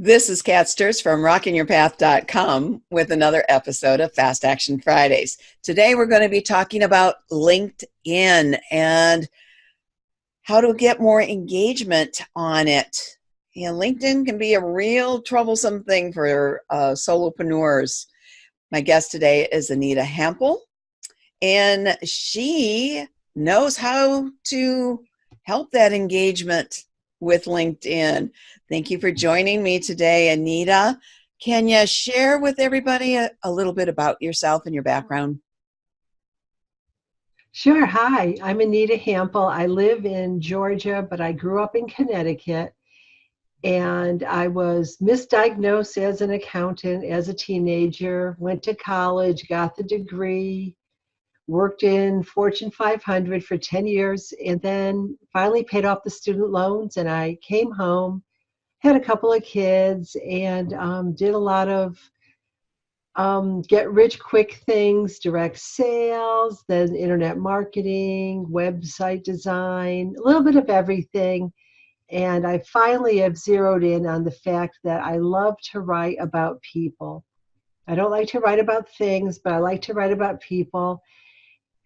This is Kat Sturtz from rockingyourpath.com with another episode of Fast Action Fridays. Today we're going to be talking about LinkedIn and how to get more engagement on it. LinkedIn can be a real troublesome thing for solopreneurs. My guest today is Anita Hampl, and she knows how to help that engagement with LinkedIn. Thank you for joining me today, Anita. Can you share with everybody a little bit about yourself and your background? Sure. Hi, I'm Anita Hampl. I live in Georgia, but I grew up in Connecticut. And I was misdiagnosed as an accountant as a teenager, went to college, got the degree, worked in Fortune 500 for 10 years, and then finally paid off the student loans. And I came home, had a couple of kids, and did a lot of get rich quick things, direct sales, then internet marketing, website design, a little bit of everything. And I finally have zeroed in on the fact that I love to write about people. I don't like to write about things, but I like to write about people.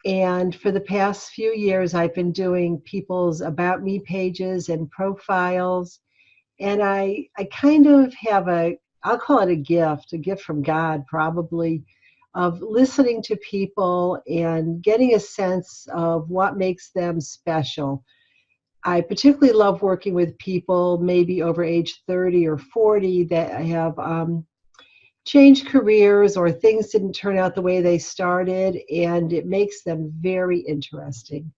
And for the past few years, I've been doing people's About Me pages and profiles. And I kind of have I'll call it a gift from God probably, of listening to people and getting a sense of what makes them special. I particularly love working with people maybe over age 30 or 40 that have changed careers or things didn't turn out the way they started, and it makes them very interesting.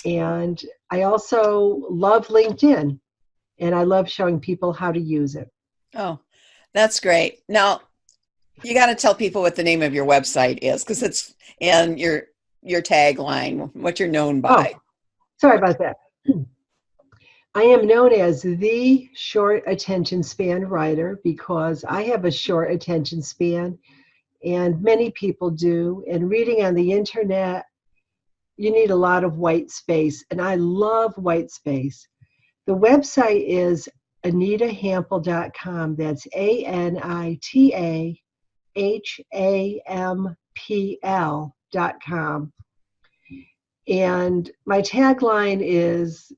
And I also love LinkedIn, and I love showing people how to use it. Oh, that's great. Now, you got to tell people what the name of your website is, because it's and your tagline, what you're known by. Oh, sorry about that. I am known as the short attention span writer because I have a short attention span, and many people do. And reading on the internet, you need a lot of white space, and I love white space. The website is anitahampl.com. That's ANITAHAMPL.com. And my tagline is,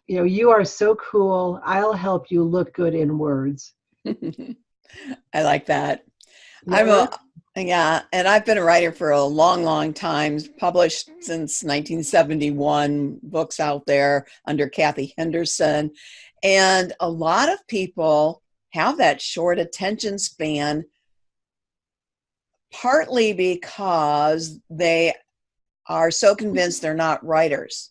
you are so cool. I'll help you look good in words. I like that. And I've been a writer for a long, long time, published since 1971, books out there under Kathy Henderson. And a lot of people have that short attention span, partly because they are so convinced they're not writers.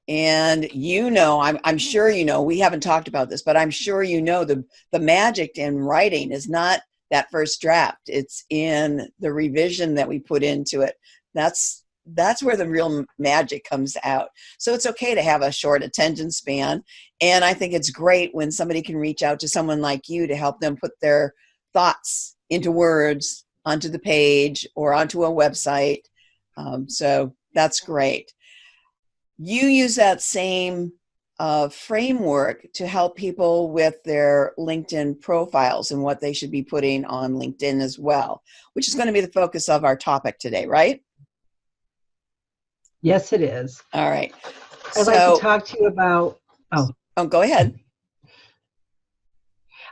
And I'm sure we haven't talked about this, but I'm sure the magic in writing is not that first draft. It's in the revision that we put into it. That's where the real magic comes out. So it's okay to have a short attention span. And I think it's great when somebody can reach out to someone like you to help them put their thoughts into words onto the page or onto a website. So that's great. You use that same framework to help people with their LinkedIn profiles and what they should be putting on LinkedIn as well, which is going to be the focus of our topic today, right? Yes, it is. All right. I'd like to talk to you about, go ahead.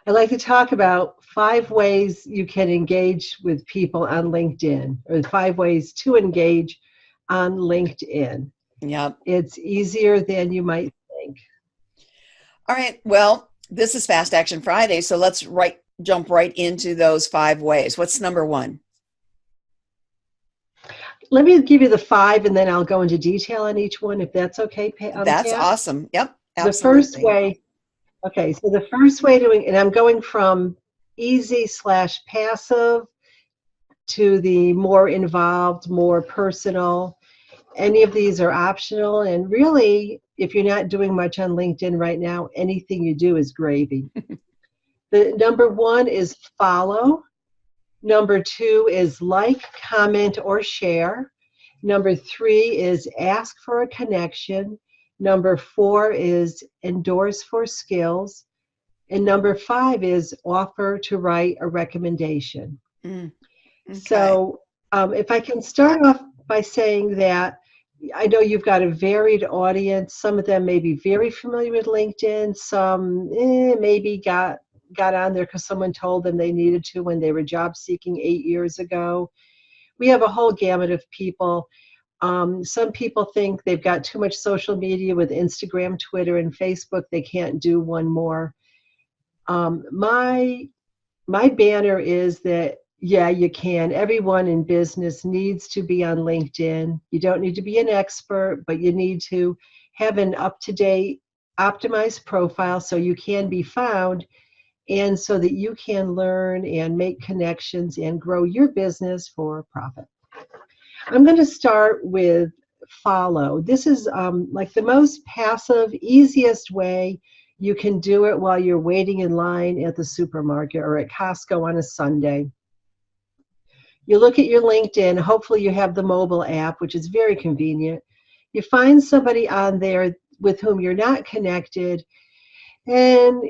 I'd like to talk about 5 ways you can engage with people on LinkedIn, or 5 ways to engage on LinkedIn. Yep. It's easier than you might think. All right. Well, this is Fast Action Friday, so let's jump right into those 5 ways. What's number 1? Let me give you the 5, and then I'll go into detail on each one, if that's okay. That's awesome. Yep. Absolutely. The first way. Okay. So the first way and I'm going from easy/passive to the more involved, more personal. Any of these are optional, and really, if you're not doing much on LinkedIn right now, anything you do is gravy. The number 1 is follow. Number 2 is like, comment, or share. Number 3 is ask for a connection. Number 4 is endorse for skills. And number 5 is offer to write a recommendation. Mm, okay. So if I can start off by saying that I know you've got a varied audience. Some of them may be very familiar with LinkedIn. Some maybe got on there because someone told them they needed to when they were job seeking 8 years ago. We have a whole gamut of people. Some people think they've got too much social media with Instagram, Twitter, and Facebook. They can't do one more. My banner is that, yeah, you can. Everyone in business needs to be on LinkedIn. You don't need to be an expert, but you need to have an up-to-date, optimized profile so you can be found and so that you can learn and make connections and grow your business for profit. I'm going to start with follow. This is like the most passive, easiest way you can do it while you're waiting in line at the supermarket or at Costco on a Sunday. You look at your LinkedIn, hopefully you have the mobile app, which is very convenient. You find somebody on there with whom you're not connected, and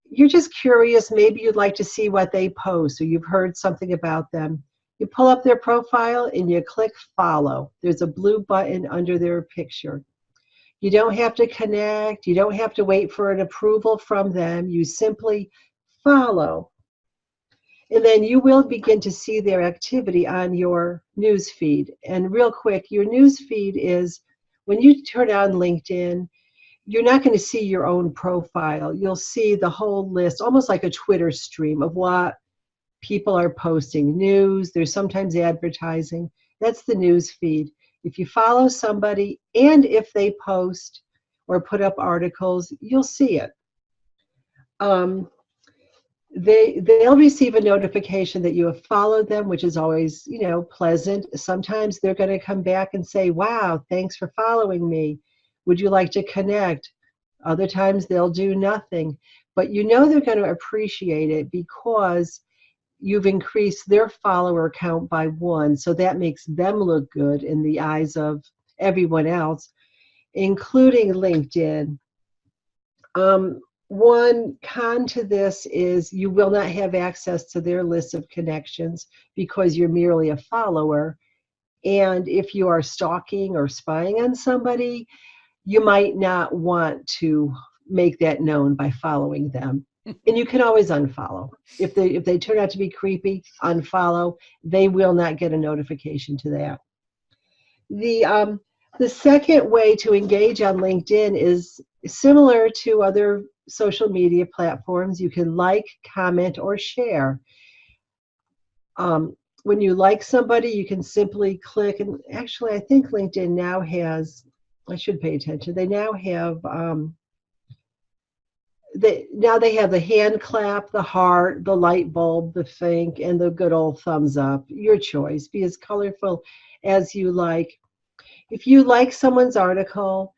you're just curious, maybe you'd like to see what they post, or you've heard something about them. You pull up their profile and you click follow. There's a blue button under their picture. You don't have to connect. You don't have to wait for an approval from them. You simply follow. And then you will begin to see their activity on your news feed. And real quick, your news feed is when you turn on LinkedIn, you're not going to see your own profile. You'll see the whole list, almost like a Twitter stream of what people are posting. News, there's sometimes advertising. That's the news feed. If you follow somebody and if they post or put up articles, you'll see it. They'll receive a notification that you have followed them, which is always, pleasant. Sometimes they're going to come back and say, wow, thanks for following me. Would you like to connect? Other times they'll do nothing. But they're going to appreciate it because you've increased their follower count by 1. So that makes them look good in the eyes of everyone else, including LinkedIn. One con to this is you will not have access to their list of connections because you're merely a follower. And if you are stalking or spying on somebody, you might not want to make that known by following them. And you can always unfollow. If they turn out to be creepy, unfollow. They will not get a notification to that. The second way to engage on LinkedIn is similar to other social media platforms. You can like, comment, or share. When you like somebody, you can simply click. And actually, I think LinkedIn now has, I should pay attention. They now have, they have the hand clap, the heart, the light bulb, the think, and the good old thumbs up. Your choice. Be as colorful as you like. If you like someone's article,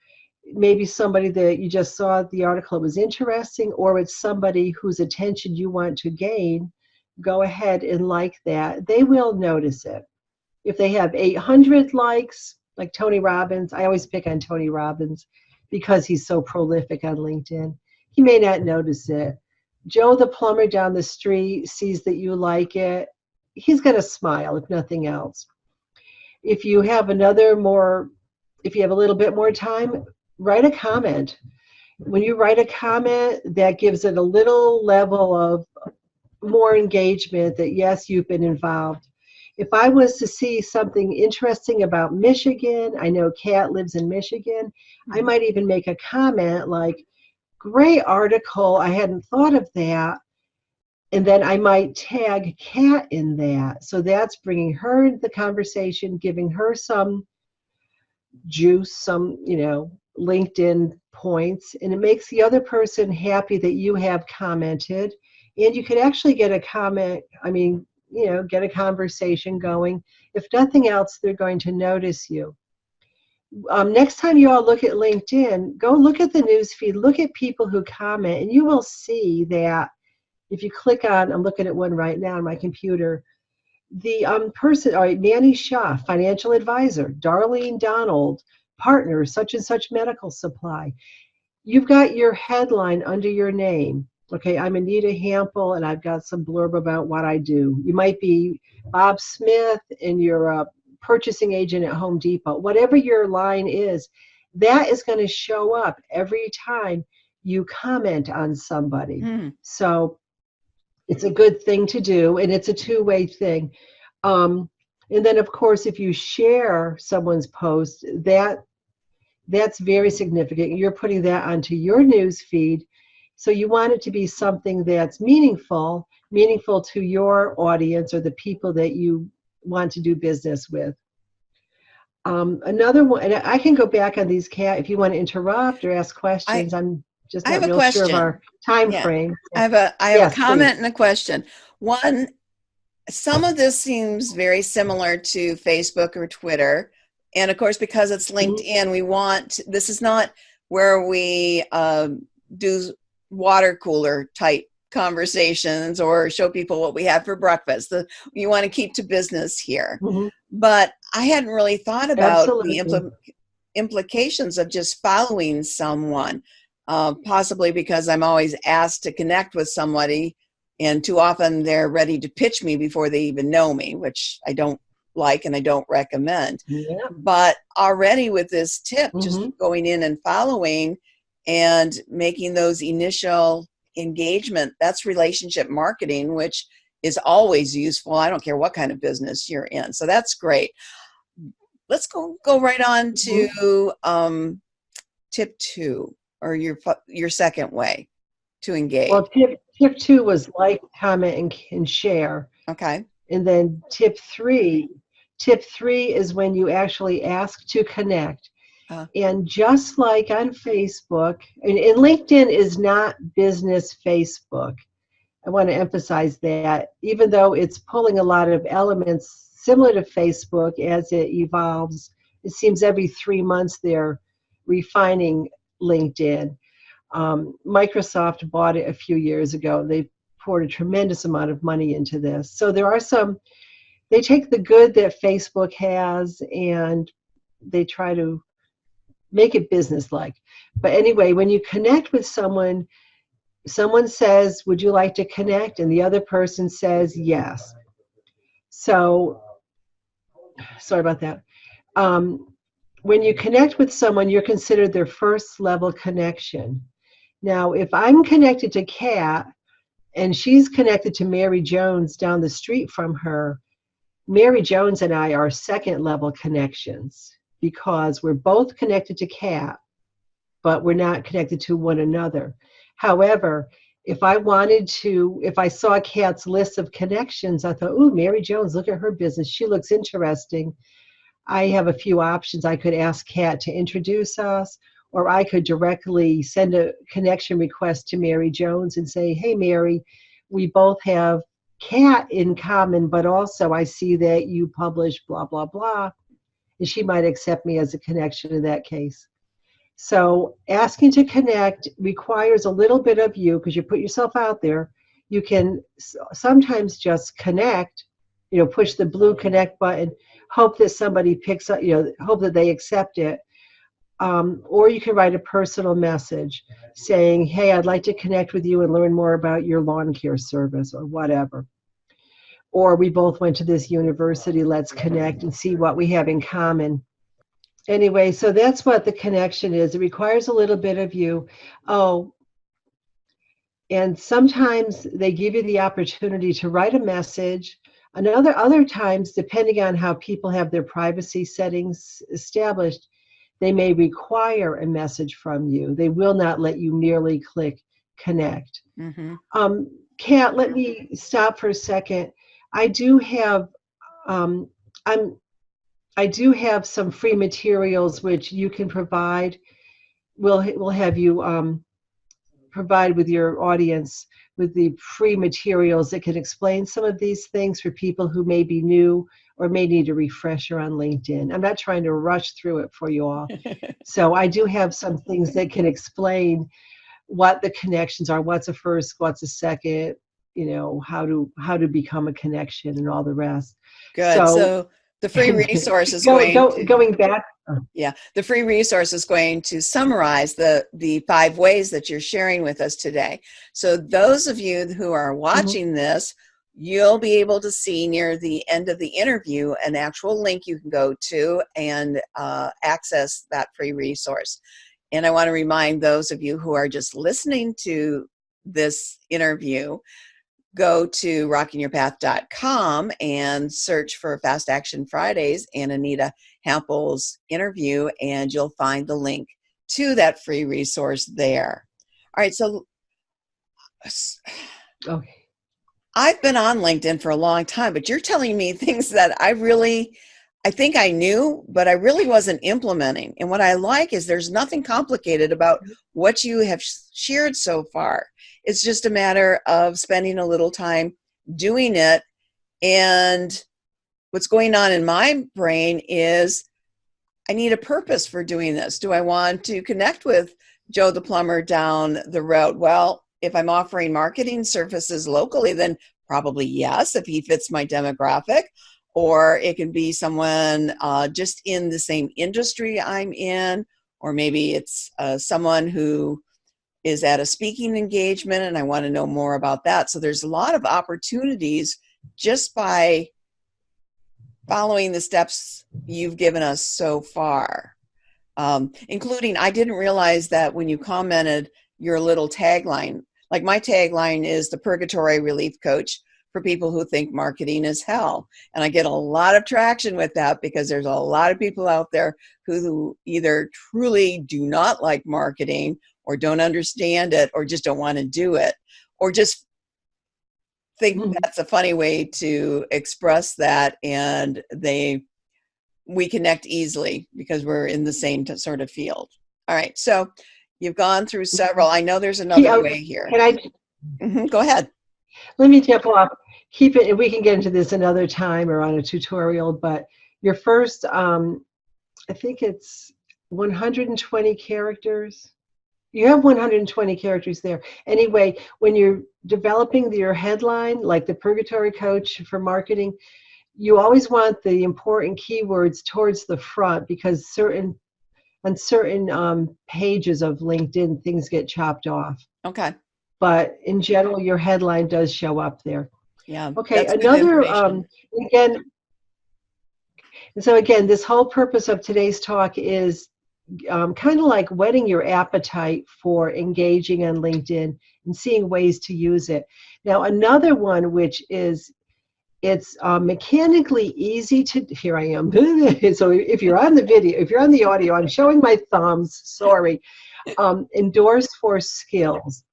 maybe somebody that you just saw the article was interesting, or it's somebody whose attention you want to gain, go ahead and like that. They will notice it. If they have 800 likes, like Tony Robbins, I always pick on Tony Robbins because he's so prolific on LinkedIn. He may not notice it. Joe the plumber down the street sees that you like it. He's going to smile, if nothing else. If you have a little bit more time, write a comment. When you write a comment, that gives it a little level of more engagement that, yes, you've been involved. If I was to see something interesting about Michigan, I know Kat lives in Michigan, I might even make a comment like, great article, I hadn't thought of that. And then I might tag Kat in that. So that's bringing her into the conversation, giving her some juice, some, LinkedIn points. And it makes the other person happy that you have commented. And you could actually get a comment, get a conversation going. If nothing else, they're going to notice you. Next time you all look at LinkedIn, go look at the newsfeed, look at people who comment, and you will see that if you click on, I'm looking at one right now on my computer, the person, all right, Nanny Shaw, financial advisor, Darlene Donald, partner, such and such medical supply. You've got your headline under your name. Okay, I'm Anita Hampl, and I've got some blurb about what I do. You might be Bob Smith, and you're a purchasing agent at Home Depot. Whatever your line is, that is going to show up every time you comment on somebody. Hmm. So it's a good thing to do, and it's a two-way thing. Um, and then, of course, if you share someone's post, that's very significant. You're putting that onto your news feed. So you want it to be something that's meaningful to your audience or the people that you want to do business with. Another one, and I can go back on these, Kat, if you want to interrupt or ask I questions. I'm just I not have a real sure of question. our time Yeah. frame. I have a Yes, please. comment and a question. One, some of this seems very similar to Facebook or Twitter. And of course, because it's Mhm. LinkedIn, this is not where we do water cooler type conversations or show people what we had for breakfast. You want to keep to business here. Mhm. But I hadn't really thought about the Absolutely. implications of just following someone, possibly because I'm always asked to connect with somebody, and too often they're ready to pitch me before they even know me, which I don't like and I don't recommend. Yeah. But already with this tip, just Hmm. going in and following and making those initial engagement, that's relationship marketing, which is always useful. I don't care what kind of business you're in. So that's great. Let's go right on Hmm. to tip 2, or your second way to engage. Well, tip two was like, comment, and share. Okay. And then tip three is when you actually ask to connect. Uh, And just like on Facebook, and LinkedIn is not business Facebook. I want to emphasize that, even though it's pulling a lot of elements similar to Facebook as it evolves, it seems every 3 months they're refining LinkedIn. Microsoft bought it a few years ago. They poured a tremendous amount of money into this. So there are they take the good that Facebook has and they try to make it business-like. But anyway, when you connect with someone says, "Would you like to connect?" And the other person says, "Yes." So, sorry about that. Um, when you connect with someone, you're considered their first level connection. Now, if I'm connected to Kat and she's connected to Mary Jones down the street from her, Mary Jones and I are second level connections because we're both connected to Kat, but we're not connected to one another. However, if I saw Kat's list of connections, I thought, "Ooh, Mary Jones, look at her business. She looks interesting." I have a few options. I could ask Kat to introduce us, or I could directly send a connection request to Mary Jones and say, "Hey, Mary, we both have Kat in common, but also I see that you publish blah, blah, blah." And she might accept me as a connection in that case. So asking to connect requires a little bit of you because you put yourself out there. You can sometimes just connect, push the blue connect button, hope that somebody picks up, hope that they accept it. Or you can write a personal message saying, "Hey, I'd like to connect with you and learn more about your lawn care service," or whatever. Or, "We both went to this university, let's connect and see what we have in common." Anyway, so that's what the connection is. It requires a little bit of you. Oh, and sometimes they give you the opportunity to write a message. Other times, depending on how people have their privacy settings established, they may require a message from you. They will not let you merely click connect. mm-hmm. Kat, let me stop for a second. I do have um, I'm I do have some free materials which you can provide. We'll have you provide with your audience with the free materials that can explain some of these things for people who may be new or may need a refresher on LinkedIn. I'm not trying to rush through it for you all. So I do have some things that can explain what the connections are, what's a first, what's a second, how to become a connection and all the rest. Good. So So the free resource is go, going go, to going back. Yeah, the free resource is going to summarize the 5 ways that you're sharing with us today. So those of you who are watching this, you'll be able to see near the end of the interview an actual link you can go to and access that free resource. And I want to remind those of you who are just listening to this interview, go to rockingyourpath.com and search for Fast Action Fridays and Anita Hampl's interview, and you'll find the link to that free resource there. All right, so Okay. I've been on LinkedIn for a long time, but you're telling me things that I think I knew, but I really wasn't implementing. And what I like is there's nothing complicated about what you have shared so far. It's just a matter of spending a little time doing it. And what's going on in my brain is I need a purpose for doing this. Do I want to connect with Joe the plumber down the road? Well, if I'm offering marketing services locally, then probably yes, if he fits my demographic. Or it can be someone just in the same industry I'm in, or maybe it's someone who is at a speaking engagement and I want to know more about that. So there's a lot of opportunities just by following the steps you've given us so far, including I didn't realize that when you commented your little tagline, like my tagline is the Purgatory Relief Coach for people who think marketing is hell. And I get a lot of traction with that because there's a lot of people out there who either truly do not like marketing or don't understand it or just don't want to do it or just think that's a funny way to express that, and we connect easily because we're in the same sort of field. All right, so you've gone through several. I know there's another way here. Can I go ahead. Let me jump off. Keep it, and we can get into this another time or on a tutorial, but your first, I think it's 120 characters. You have 120 characters there. Anyway, when you're developing your headline, like the Purgatory Coach for marketing, you always want the important keywords towards the front because on certain pages of LinkedIn, things get chopped off. Okay. But in general, your headline does show up there. Yeah. Okay. Another, again, so again, this whole purpose of today's talk is kind of like whetting your appetite for engaging on LinkedIn and seeing ways to use it. Now, another one, which is, it's mechanically easy to, here I am. So if you're on the video, if you're on the audio, I'm showing my thumbs, sorry. Endorse for skills.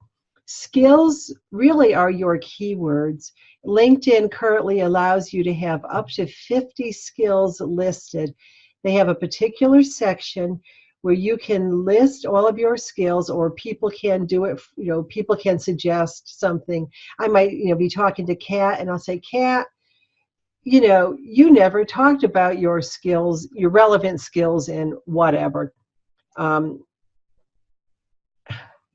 Skills really are your keywords. LinkedIn currently allows you to have up to 50 skills listed. They have a particular section where you can list all of your skills, or people can do it, people can suggest something. I might, be talking to Kat and I'll say, Kat, you never talked about your skills, your relevant skills in whatever.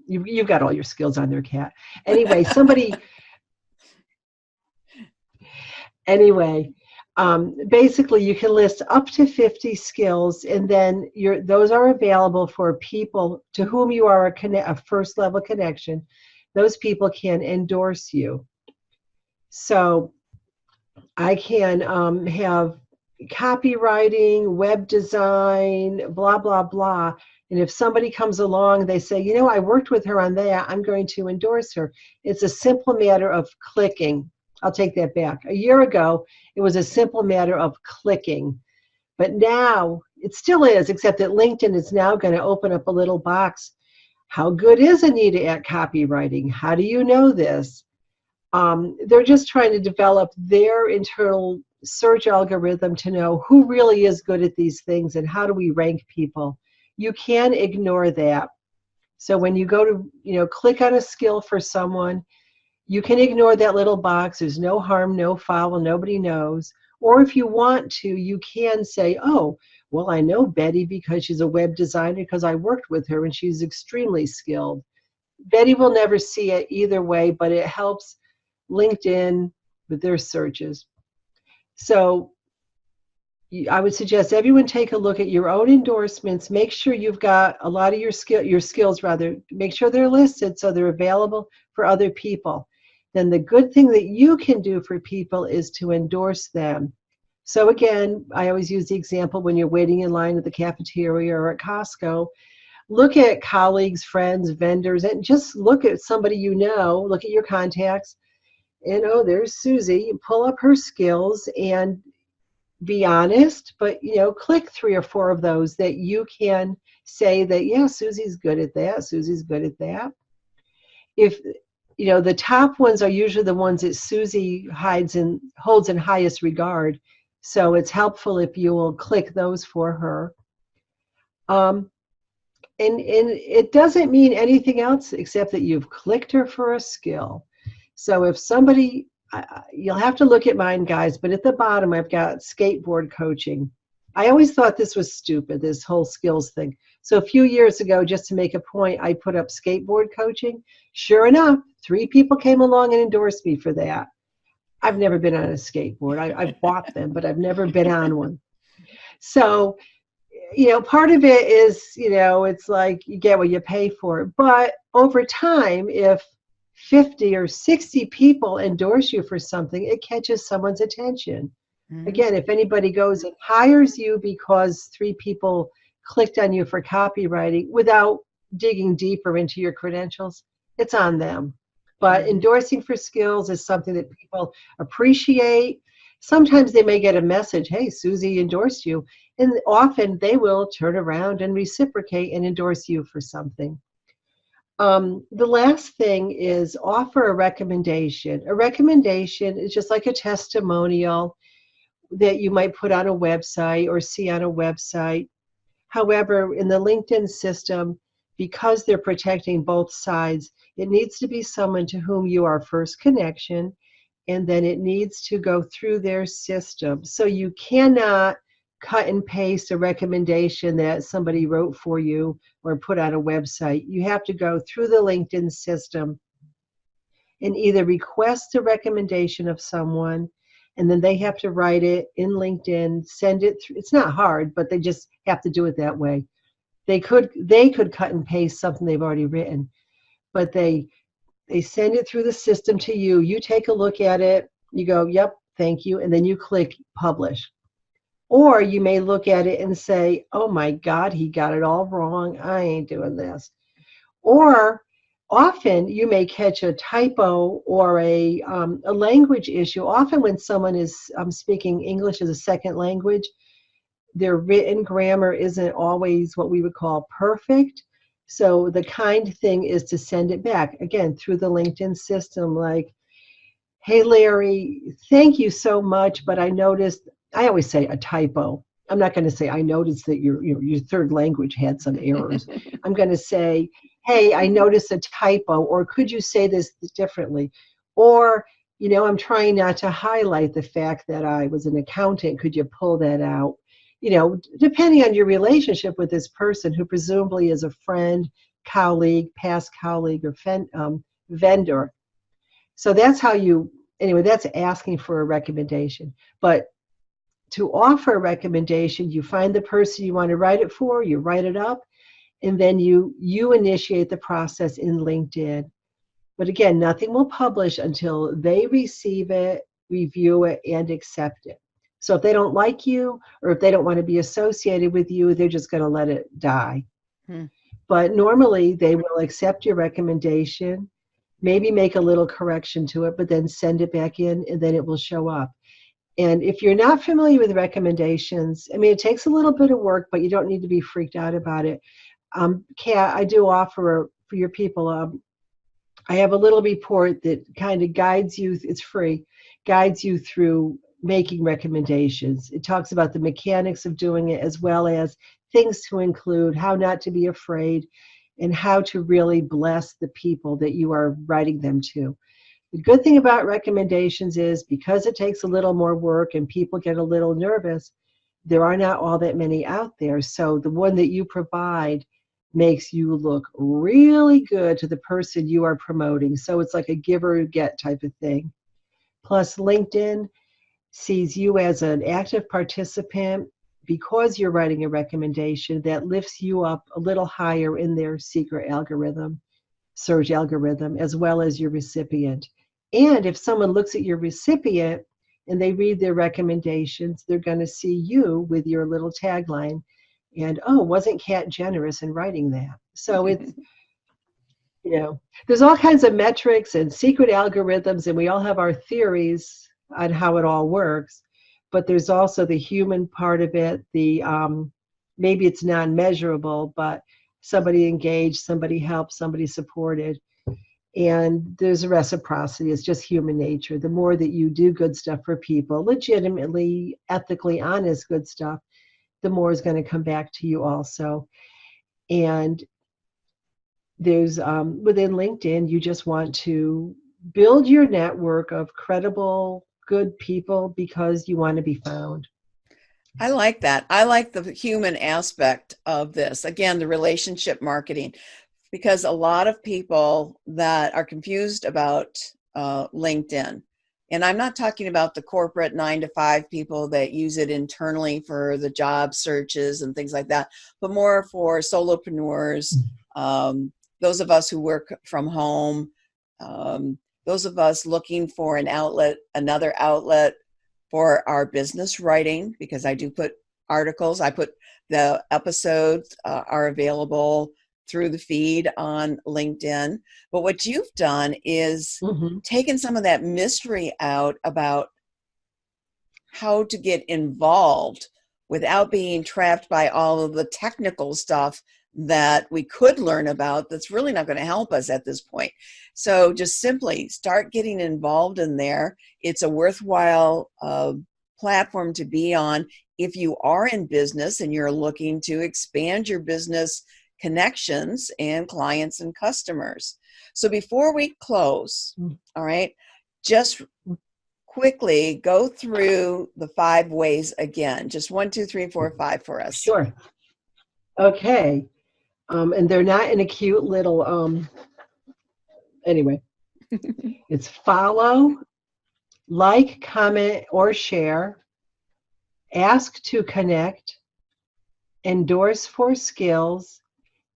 You've got all your skills on there, Kat. Anyway, basically you can list up to 50 skills, and then those are available for people to whom you are a first level connection. Those people can endorse you. So I can have copywriting, web design, blah, blah, blah. And if somebody comes along, they say, I worked with her on that, I'm going to endorse her. It's a simple matter of clicking. I'll take that back. A year ago, it was a simple matter of clicking. But now, it still is, except that LinkedIn is now going to open up a little box. How good is Anita at copywriting? How do you know this? They're just trying to develop their internal search algorithm to know who really is good at these things and how do we rank people. You can ignore that. So when you go to, click on a skill for someone, you can ignore that little box. There's no harm, no foul, nobody knows. Or if you want to, you can say, oh, well, I know Betty because she's a web designer because I worked with her and she's extremely skilled. Betty will never see it either way, but it helps LinkedIn with their searches. So I would suggest everyone take a look at your own endorsements. Make sure you've got a lot of your skills rather. Make sure they're listed so they're available for other people. Then the good thing that you can do for people is to endorse them. So again, I always use the example when you're waiting in line at the cafeteria or at Costco. Look at colleagues, friends, vendors, and just look at somebody you know. Look at your contacts, and oh, there's Susie. Pull up her skills and be honest, but click 3 or 4 of those that you can say that, yeah, Susie's good at that, Susie's good at that. If the top ones are usually the ones that Susie holds in highest regard, so it's helpful if you will click those for her. And it doesn't mean anything else except that you've clicked her for a skill. So if somebody, you'll have to look at mine, guys, but at the bottom I've got skateboard coaching. I always thought this was stupid, this whole skills thing. So a few years ago, just to make a point, I put up skateboard coaching. Sure enough, 3 people came along and endorsed me for that. I've never been on a skateboard. I've bought them, but I've never been on one. So part of it is, it's like you get what you pay for. But over time, if 50 or 60 people endorse you for something, it catches someone's attention. Mm-hmm. Again, if anybody goes and hires you because 3 people clicked on you for copywriting without digging deeper into your credentials, it's on them. But endorsing for skills is something that people appreciate. Sometimes they may get a message, hey, Susie endorsed you. And often they will turn around and reciprocate and endorse you for something. The last thing is offer a recommendation. A recommendation is just like a testimonial that you might put on a website or see on a website. However, in the LinkedIn system, because they're protecting both sides, it needs to be someone to whom you are first connection, and then it needs to go through their system. So you cannot cut and paste a recommendation that somebody wrote for you or put on a website. You have to go through the LinkedIn system and either request a recommendation of someone, and then they have to write it in LinkedIn, send it through. It's not hard, but they just have to do it that way. They could cut and paste something they've already written, but they send it through the system to you. You take a look at it. You go, yep, thank you. And then you click publish. Or you may look at it and say, oh my God, he got it all wrong. I ain't doing this. Or often you may catch a typo or a language issue. Often when someone is speaking English as a second language, their written grammar isn't always what we would call perfect. So the kind thing is to send it back, again, through the LinkedIn system, like, hey, Larry, thank you so much, but I noticed, I always say a typo. I'm not going to say, I noticed that your third language had some errors. I'm going to say, hey, I noticed a typo, or could you say this differently? Or, I'm trying not to highlight the fact that I was an accountant. Could you pull that out? Depending on your relationship with this person, who presumably is a friend, colleague, past colleague, or vendor. So that's how that's asking for a recommendation. But to offer a recommendation, you find the person you want to write it for, you write it up, and then you initiate the process in LinkedIn. But again, nothing will publish until they receive it, review it, and accept it. So if they don't like you, or if they don't want to be associated with you, they're just going to let it die. But normally they will accept your recommendation, maybe make a little correction to it, but then send it back in, and then it will show up. And if you're not familiar with recommendations, it takes a little bit of work, but you don't need to be freaked out about it. Kat, I do offer for your people, I have a little report that kind of guides you, it's free, guides you through making recommendations. It talks about the mechanics of doing it, as well as things to include, how not to be afraid, and how to really bless the people that you are writing them to. The good thing about recommendations is, because it takes a little more work and people get a little nervous, there are not all that many out there. So the one that you provide makes you look really good to the person you are promoting. So it's like a give or get type of thing. Plus LinkedIn, sees you as an active participant because you're writing a recommendation that lifts you up a little higher in their secret algorithm, search algorithm, as well as your recipient. And if someone looks at your recipient and they read their recommendations, they're going to see you with your little tagline. And, oh, wasn't Kat generous in writing that? So it's, there's all kinds of metrics and secret algorithms, and we all have our theories on how it all works. But there's also the human part of it. The maybe it's non-measurable, but somebody engaged, somebody helped, somebody supported. And there's a reciprocity. It's just human nature. The more that you do good stuff for people, legitimately, ethically honest good stuff, the more is going to come back to you also. And there's within LinkedIn, you just want to build your network of credible, good people because you want to be found. I like that. I like the human aspect of this. Again, the relationship marketing, because a lot of people that are confused about LinkedIn, and I'm not talking about the corporate 9-to-5 people that use it internally for the job searches and things like that, but more for solopreneurs, those of us who work from home, those of us looking for an outlet, another outlet for our business writing, because I do put articles. I put the episodes are available through the feed on LinkedIn. But what you've done is taken some of that mystery out about how to get involved without being trapped by all of the technical stuff that we could learn about that's really not going to help us at this point. So just simply start getting involved in there. It's a worthwhile platform to be on if you are in business and you're looking to expand your business connections and clients and customers. So before we close, all right, just quickly go through the 5 ways again. Just 1, 2, 3, 4, 5 for us. Sure. Okay. And they're not in a cute little, anyway. It's follow, like, comment, or share, ask to connect, endorse for skills,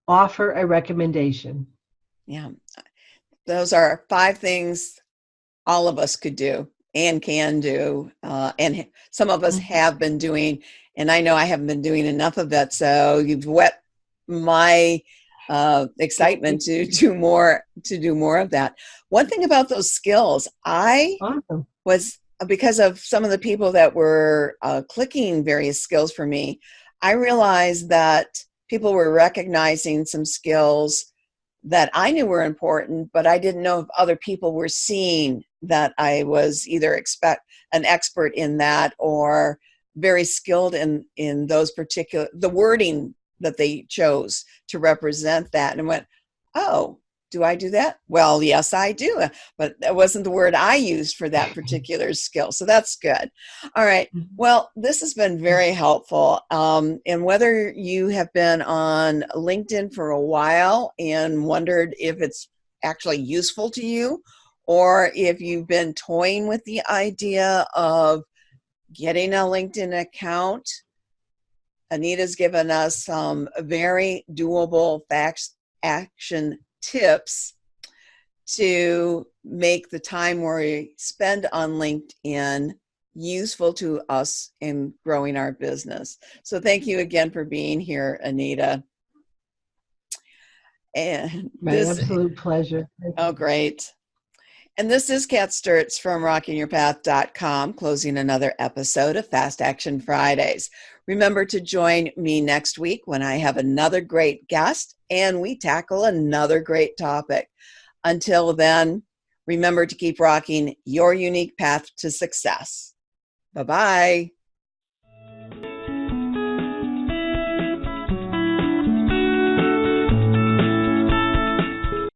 offer a recommendation. Yeah. Those are 5 things all of us could do and can do. And some of us have been doing, and I know I haven't been doing enough of that. So you've whet my excitement to do more of that. One thing about those skills, I was, because of some of the people that were clicking various skills for me, I realized that people were recognizing some skills that I knew were important, but I didn't know if other people were seeing that I was either an expert in that or very skilled in those particular, the wording that they chose to represent that, and went, oh, do I do that? Well, yes, I do. But that wasn't the word I used for that particular skill. So that's good. All right. Well, this has been very helpful. And whether you have been on LinkedIn for a while and wondered if it's actually useful to you, or if you've been toying with the idea of getting a LinkedIn account, Anita's given us some very doable action tips to make the time we spend on LinkedIn useful to us in growing our business. So thank you again for being here, Anita. And My absolute pleasure. Oh, great. And this is Kat Sturtz from rockingyourpath.com, closing another episode of Fast Action Fridays. Remember to join me next week when I have another great guest and we tackle another great topic. Until then, remember to keep rocking your unique path to success. Bye-bye.